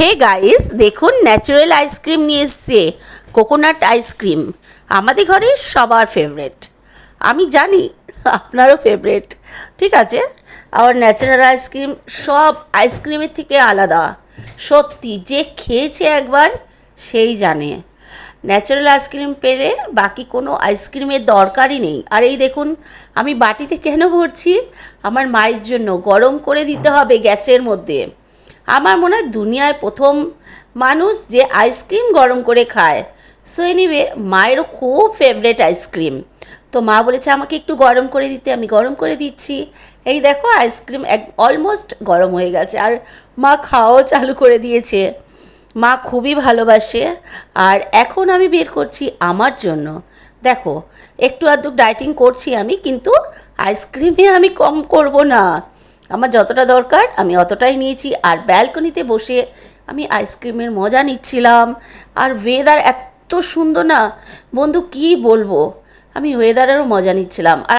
Hey guys, দেখুন natural ice cream নিয়ে এসছে, কোকোনাট আইসক্রিম। আমাদের ঘরে সবার ফেভারেট, আমি জানি আপনারও ফেভারেট। ঠিক আছে, আমার ন্যাচারাল আইসক্রিম সব আইসক্রিমের থেকে আলাদা। সত্যি, যে খেয়েছে একবার সেই জানে। ন্যাচারাল আইসক্রিম পেলে বাকি কোনো আইসক্রিমের দরকারই নেই। আর এই দেখুন, আমি বাটিতে কেন ভরছি, আমার মায়ের জন্য গরম করে দিতে হবে গ্যাসের মধ্যে। আমার মনে হয় দুনিয়ায় প্রথম মানুষ যে আইসক্রিম গরম করে খায়। সো এনিওয়ে, মায়েরও খুব ফেভারেট আইসক্রিম। তো মা বলেছে আমাকে একটু গরম করে দিতে, আমি গরম করে দিচ্ছি। এই দেখো, আইসক্রিম অলমোস্ট গরম হয়ে গেছে, আর মা খাওয়াও চালু করে দিয়েছে। মা খুবই ভালোবাসে। আর এখন আমি বের করছি আমার জন্য। দেখো, একটু আধটু ডায়েটিং করছি আমি, কিন্তু আইসক্রিমে আমি কম করব না। আমার যতটা দরকার আমি অতটাই নিয়েছি। আর ব্যালকনিতে বসে আমি আইসক্রিমের মজা নিচ্ছিলাম। আর ওয়েদার এত সুন্দর না বন্ধু, কী বলবো, আমি ওয়েদারেরও মজা নিচ্ছিলাম। আর